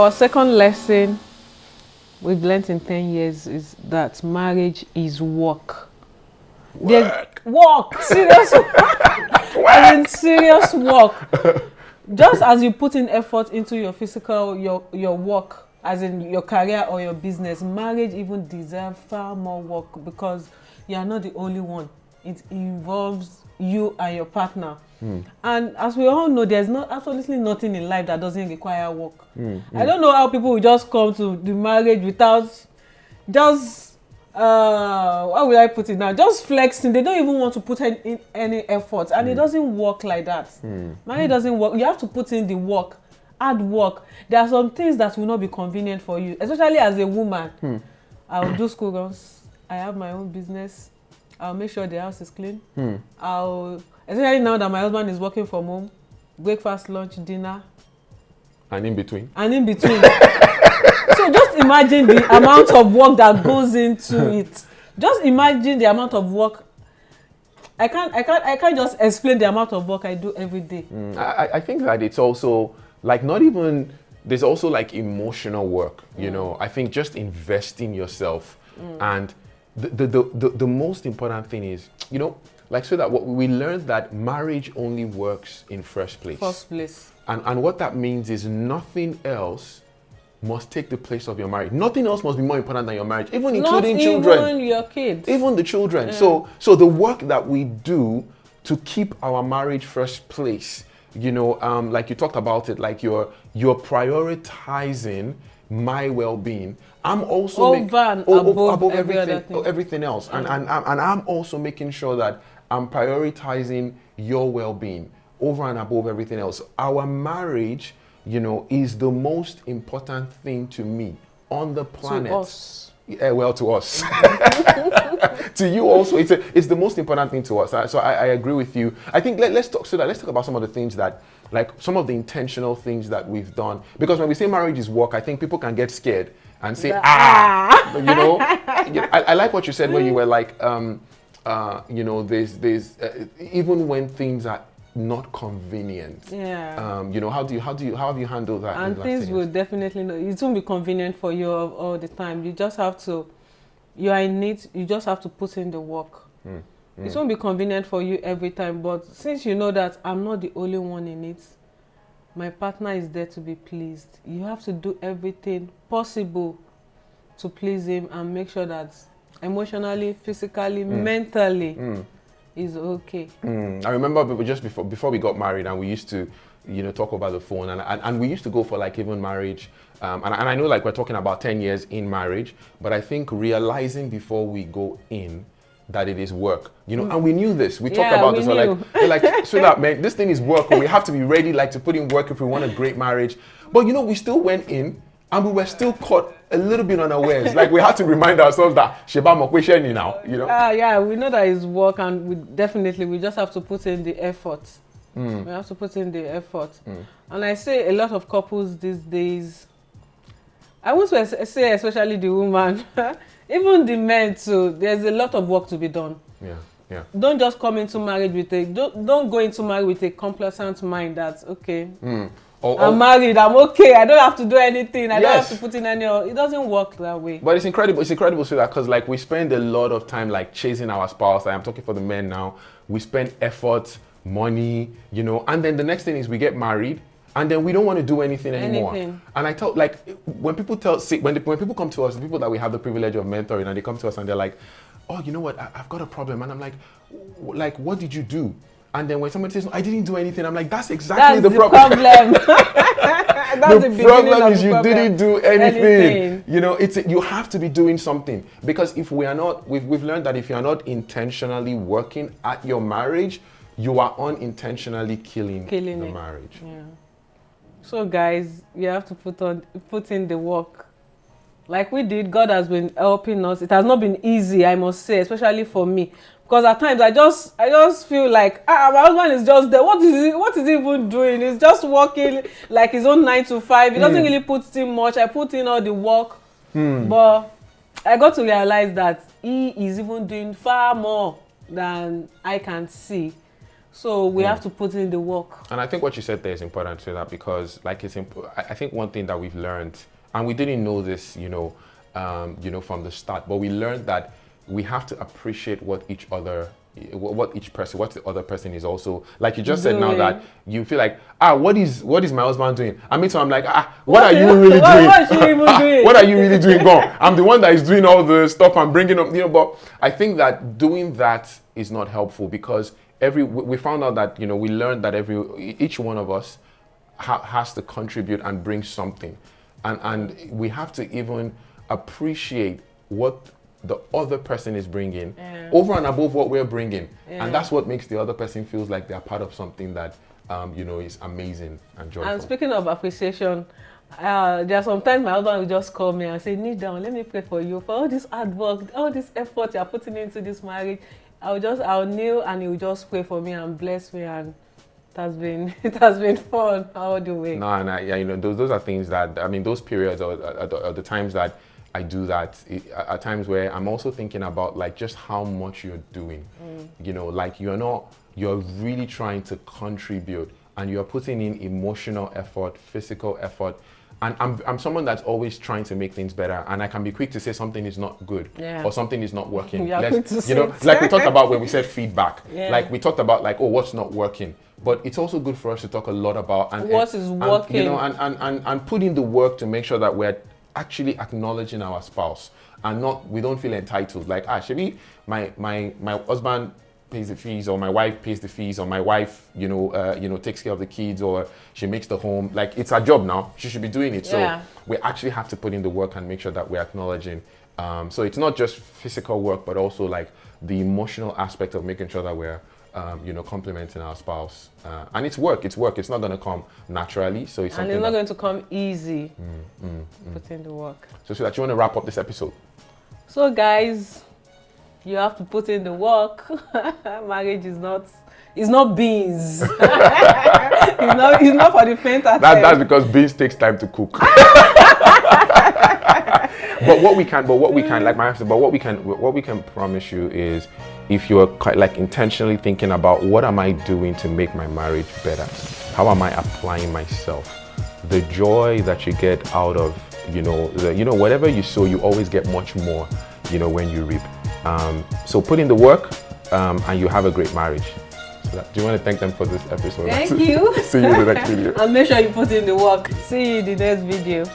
our second lesson we've learned in 10 years is that marriage is work. Work. Serious work. As in serious work. Just as you put in effort into your physical, your work, as in your career or your business, marriage even deserves far more work because you are not the only one. It involves you and your partner. And as we all know, there's absolutely nothing in life that doesn't require work. I don't know how people will just come to the marriage without just how will I put it now? Just flexing. They don't even want to put in any effort, and it doesn't work like that. Marriage doesn't work. You have to put in the work, hard work. There are some things that will not be convenient for you, especially as a woman. I'll do school runs. I have my own business. I'll make sure the house is clean. Especially now that my husband is working from home, breakfast, lunch, dinner. And in between. So just imagine the amount of work that goes into it. Just imagine the amount of work. I can't just explain the amount of work I do every day. I think that it's also like not even, there's also like emotional work, you know. I think just investing yourself and the most important thing is, you know, like so that what we learned that marriage only works in first place. And what that means is nothing else must take the place of your marriage. Nothing else must be more important than your marriage, even including children. Not even your kids. Even the children. Yeah. So the work that we do to keep our marriage first place, you know, like you talked about it, like you're prioritizing my well-being. I'm also above everything else. And I'm also making sure that I'm prioritizing your well-being over and above everything else. Our marriage, you know, is the most important thing to me on the planet. To us. Yeah, well, to us. To you also, it's the most important thing to us. So I agree with you. I think let's talk about some of the things that, like some of the intentional things that we've done. Because when we say marriage is work, I think people can get scared and say, you know. I like what you said when you were like, you know, there's even when things are not convenient. Yeah. You know, how have you handled that? And things will definitely not. It won't be convenient for you all the time. You just have to. You are in it. You just have to put in the work. It won't be convenient for you every time. But since you know that I'm not the only one in it, my partner is there to be pleased. You have to do everything possible to please him and make sure that emotionally, physically, mentally. Is okay. I remember just before we got married, and we used to, you know, talk over the phone, and we used to go for like even marriage, and I know like we're talking about 10 years in marriage, but I think realizing before we go in that it is work, you know, and we knew this. We talked about this. We're like, so that man, this thing is work, and we have to be ready, like to put in work if we want a great marriage. But you know, we still went in. And we were still caught a little bit unawares. Like we had to remind ourselves that Sheba Mokwesheni now, you know? Yeah, we know that it's work, and we just have to put in the effort. We have to put in the effort. And I say a lot of couples these days, I would say especially the woman, even the men too, there's a lot of work to be done. Yeah. Don't just come into marriage don't go into marriage with a complacent mind that, okay, I'm married, I'm okay, I don't have to do anything, I don't have to put in any, it doesn't work that way. But it's incredible so that, because like we spend a lot of time like chasing our spouse. I'm talking for the men now. We spend effort, money, you know, and then the next thing is we get married, and then we don't want to do anything anymore. And I tell, like, when people when people come to us, the people that we have the privilege of mentoring, and they come to us and they're like, oh, you know what, I've got a problem. And I'm like, what did you do? And then when somebody says, no, I didn't do anything, I'm like, that's exactly the problem. That's the problem is you didn't do anything. You know, you have to be doing something. Because if we are not, we've learned that if you are not intentionally working at your marriage, you are unintentionally killing the marriage. Yeah. So guys, you have to put in the work. Like we did, God has been helping us. It has not been easy, I must say, especially for me. Because at times I just feel like my husband is just there. What is he even doing? He's just working like his own 9 to 5. He doesn't really put in much. I put in all the work. But I got to realize that he is even doing far more than I can see. So we have to put in the work. And I think what you said there is important to that, because like I think one thing that we've learned, and we didn't know this, from the start, but we learned that we have to appreciate what the other person is also, like you just said now, that you feel like, what is my husband doing? I mean, so I'm like, what are you really doing? What is she even doing? What are you really doing? Go. I'm the one that is doing all the stuff and bringing up, but I think that doing that is not helpful, because we found out that, we learned that each one of us has to contribute and bring something. And we have to even appreciate what the other person is bringing over and above what we're bringing. And that's what makes the other person feels like they're part of something that, is amazing and joyful. And speaking of appreciation, there are sometimes my husband will just call me and say, kneel down, let me pray for you, for all this hard work, all this effort you're putting into this marriage. I'll kneel and he'll just pray for me and bless me, and it has been fun all the way. Those are things that, those periods are the times that I do that. Are times where I'm also thinking about like just how much you're doing. Like you're really trying to contribute, and you're putting in emotional effort, physical effort. And I'm someone that's always trying to make things better, and I can be quick to say something is not good or something is not working. Like we talked about when we said feedback. Like we talked about like, what's not working. But it's also good for us to talk a lot about what is working. And put in the work to make sure that we're actually acknowledging our spouse, and we don't feel entitled. Like, should my husband pays the fees, or my wife pays the fees, or my wife, takes care of the kids, or she makes the home. Like, it's our job now. She should be doing it. So we actually have to put in the work and make sure that we're acknowledging. So it's not just physical work, but also like the emotional aspect of making sure that we're, complimenting our spouse. And it's work. It's not going to come naturally. So it's something. And it's not going to come easy. Put in the work. So that you want to wrap up this episode. So guys, you have to put in the work. Marriage is not beans. it's not for the faint at heart. That's because beans takes time to cook. But what we can promise you is, if you're like intentionally thinking about what am I doing to make my marriage better, how am I applying myself, the joy that you get out of whatever you sow, you always get much more when you reap. So put in the work, and you have a great marriage. So do you want to thank them for this episode? Thank you. See you in the next video. And make sure you put in the work. See you in the next video.